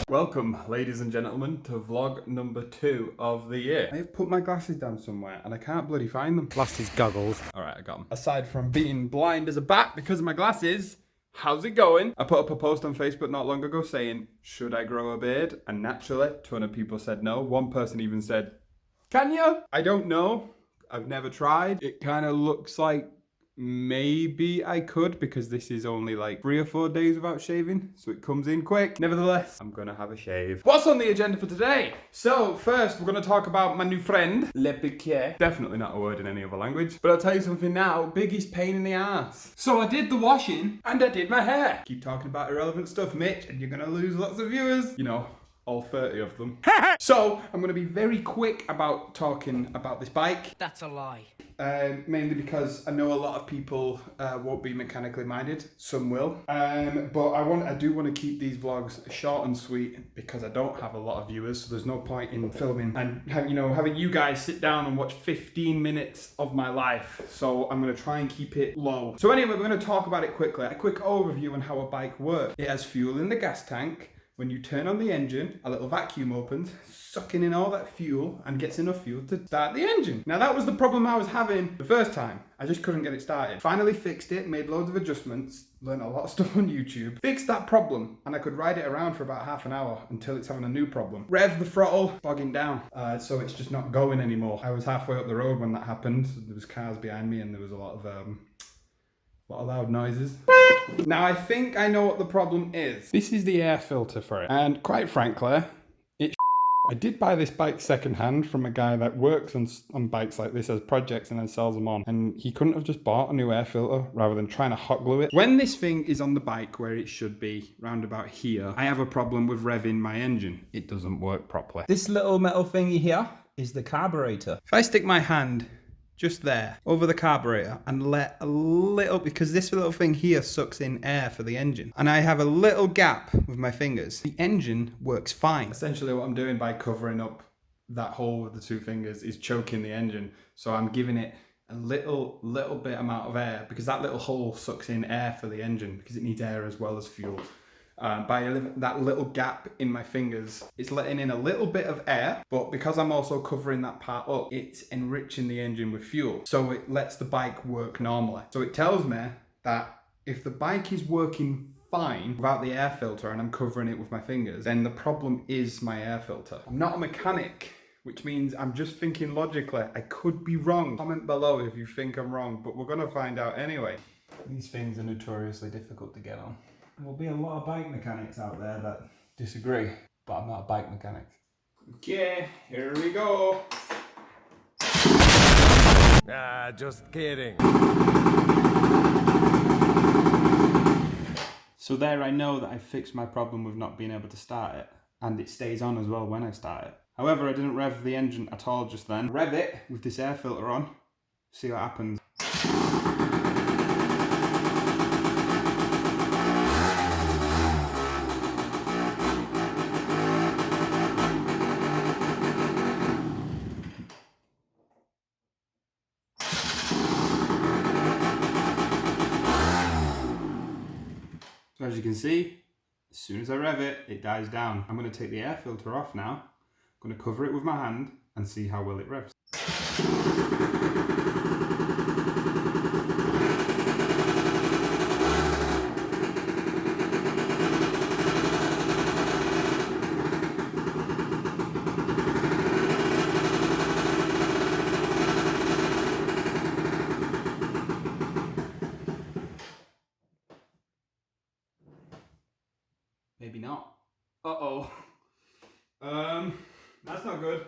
Welcome, ladies and gentlemen, to vlog number 2 of the year. I have put my glasses down somewhere and I can't bloody find them. Lost his goggles. Alright, I got them. Aside from being blind as a bat because of my glasses, how's it going? I put up a post on Facebook not long ago saying, should I grow a beard? And naturally, a ton of people said no. One person even said, can you? I don't know. I've never tried. It kind of looks like maybe I could, because this is only like 3 or 4 days without shaving, so it comes in quick. Nevertheless, I'm gonna have a shave. What's on the agenda for today? So first, we're gonna talk about my new friend, Le Piquet. Definitely not a word in any other language, but I'll tell you something now, biggest pain in the ass. So I did the washing and I did my hair. Keep talking about irrelevant stuff, Mitch, and you're gonna lose lots of viewers. You know, all 30 of them. So I'm gonna be very quick about talking about this bike. That's a lie. Mainly because I know a lot of people won't be mechanically minded. Some will. But I do want to keep these vlogs short and sweet because I don't have a lot of viewers, so there's no point in filming and having you guys sit down and watch 15 minutes of my life. So I'm going to try and keep it low. So anyway, we're going to talk about it quickly. A quick overview on how a bike works. It has fuel in the gas tank. When you turn on the engine, a little vacuum opens, sucking in all that fuel and gets enough fuel to start the engine. Now that was the problem I was having the first time. I just couldn't get it started. Finally fixed it, made loads of adjustments, learned a lot of stuff on YouTube, fixed that problem, and I could ride it around for about half an hour until it's having a new problem. Rev the throttle, bogging down, so it's just not going anymore. I was halfway up the road when that happened. There was cars behind me and there was a lot of loud noises. Now I think I know what the problem is. This is the air filter for it. And quite frankly, it's I did buy this bike secondhand from a guy that works on bikes like this as projects and then sells them on. And he couldn't have just bought a new air filter rather than trying to hot glue it. When this thing is on the bike where it should be, round about here, I have a problem with revving my engine. It doesn't work properly. This little metal thingy here is the carburetor. If I stick my hand just there, over the carburetor, and let a little, because this little thing here sucks in air for the engine, and I have a little gap with my fingers, the engine works fine. Essentially what I'm doing by covering up that hole with the 2 fingers is choking the engine. So I'm giving it a little bit amount of air, because that little hole sucks in air for the engine, because it needs air as well as fuel. By that little gap in my fingers, it's letting in a little bit of air, but because I'm also covering that part up, it's enriching the engine with fuel. So it lets the bike work normally. So it tells me that if the bike is working fine without the air filter and I'm covering it with my fingers, then the problem is my air filter. I'm not a mechanic, which means I'm just thinking logically. I could be wrong. Comment below if you think I'm wrong, but we're gonna find out anyway. These things are notoriously difficult to get on. There'll be a lot of bike mechanics out there that disagree, but I'm not a bike mechanic. Okay, here we go. Just kidding. So there I know that I fixed my problem with not being able to start it, and it stays on as well when I start it. However, I didn't rev the engine at all just then. Rev it with this air filter on, see what happens. So as you can see, as soon as I rev it, it dies down. I'm going to take the air filter off now. I'm going to cover it with my hand and see how well it revs. Maybe not. Uh-oh. That's not good.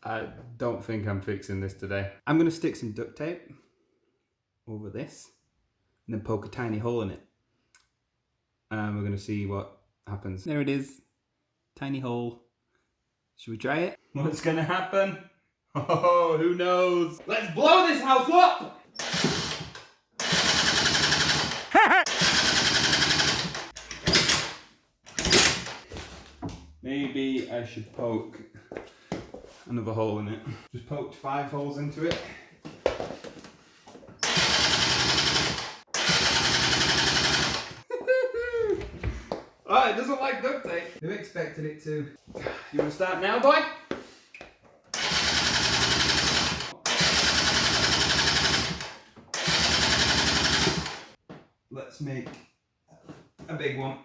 I don't think I'm fixing this today. I'm gonna stick some duct tape over this and then poke a tiny hole in it. And we're going to see what happens. There it is. Tiny hole. Should we try it? What's going to happen? Oh, who knows? Let's blow this house up! Maybe I should poke another hole in it. Just poked 5 holes into it. Oh, it doesn't like duct tape. Who expected it to? You want to start now, boy? Let's make a big one.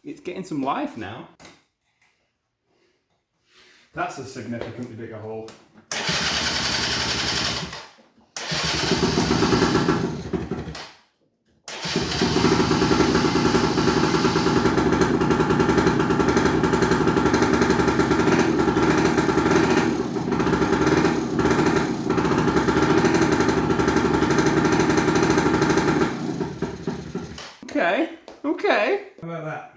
It's getting some life now. That's a significantly bigger hole. Okay. How about that?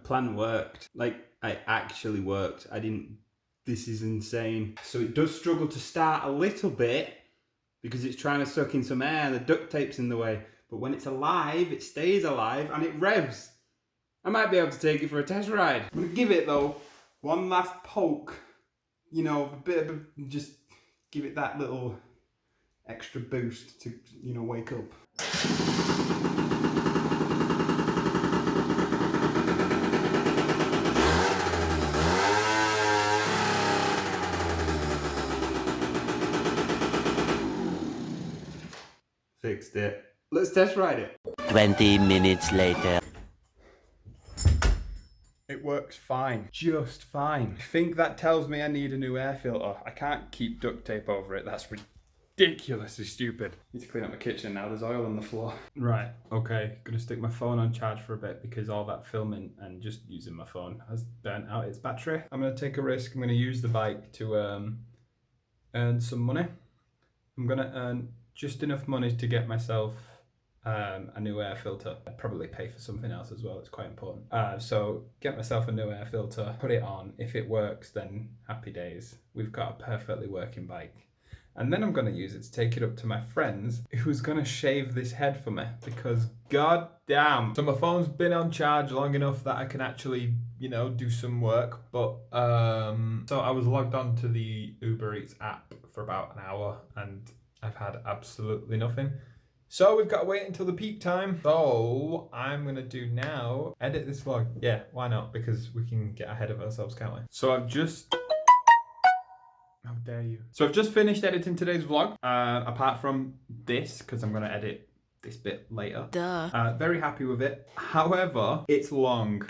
Plan worked. Like, I actually worked. This is insane. So it does struggle to start a little bit because it's trying to suck in some air, the duct tape's in the way. But when it's alive, it stays alive and it revs. I might be able to take it for a test ride. I'm gonna give it though one last poke. You know, just give it that little extra boost to, you know, wake up. Fixed it. Let's test ride it. 20 minutes later. It works fine. Just fine. I think that tells me I need a new air filter. I can't keep duct tape over it. That's ridiculously stupid. Need to clean up my kitchen now. There's oil on the floor. Right, okay. Gonna stick my phone on charge for a bit because all that filming and just using my phone has burnt out its battery. I'm gonna take a risk. I'm gonna use the bike to earn some money. I'm gonna earn just enough money to get myself a new air filter. I'd probably pay for something else as well, it's quite important. So get myself a new air filter, put it on. If it works, then happy days. We've got a perfectly working bike. And then I'm gonna use it to take it up to my friends who's gonna shave this head for me because god damn. So my phone's been on charge long enough that I can actually, you know, do some work. But so I was logged on to the Uber Eats app for about an hour and I've had absolutely nothing. So we've got to wait until the peak time. So I'm gonna do now, edit this vlog. Yeah, why not? Because we can get ahead of ourselves, can't we? So I've just, how dare you? So I've just finished editing today's vlog, apart from this, because I'm gonna edit this bit later. Duh. Very happy with it. However, it's long.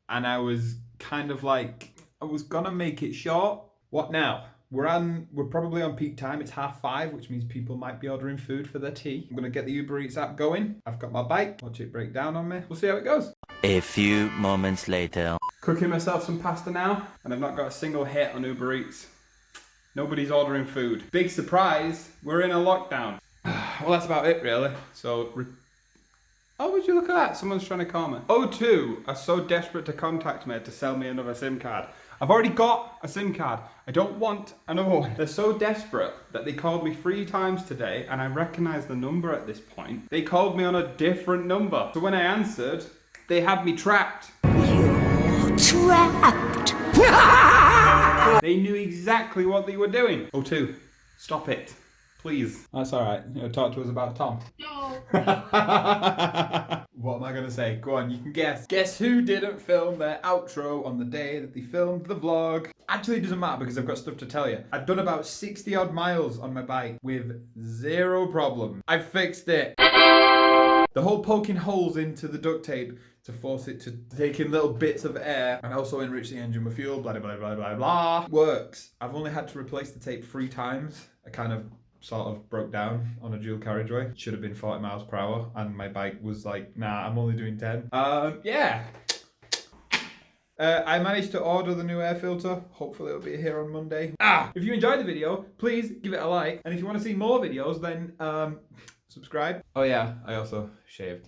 And I was kind of like, I was gonna make it short. What now? We're probably on peak time. It's 5:30, which means people might be ordering food for their tea. I'm gonna get the Uber Eats app going. I've got my bike. Watch it break down on me. We'll see how it goes. A few moments later. Cooking myself some pasta now, and I've not got a single hit on Uber Eats. Nobody's ordering food. Big surprise, we're in a lockdown. Well, that's about it really. So, oh, would you look at that? Someone's trying to call me. O2 are so desperate to contact me to sell me another SIM card. I've already got a SIM card. I don't want another one. They're so desperate that they called me 3 times today and I recognize the number at this point. They called me on a different number. So when I answered, they had me trapped. You're trapped. They knew exactly what they were doing. O2, stop it. Please. That's all right. Talk to us about Tom. No. What am I going to say? Go on, you can guess. Guess who didn't film their outro on the day that they filmed the vlog? Actually, it doesn't matter because I've got stuff to tell you. I've done about 60 odd miles on my bike with zero problem. I've fixed it. The whole poking holes into the duct tape to force it to take in little bits of air and also enrich the engine with fuel, blah, blah, blah, blah, blah, works. I've only had to replace the tape 3 times. I kind of sort of broke down on a dual carriageway. It should have been 40 miles per hour and my bike was like, nah, I'm only doing 10. Yeah. I managed to order the new air filter. Hopefully it'll be here on Monday. If you enjoyed the video, please give it a like. And if you want to see more videos, then subscribe. Oh yeah, I also shaved.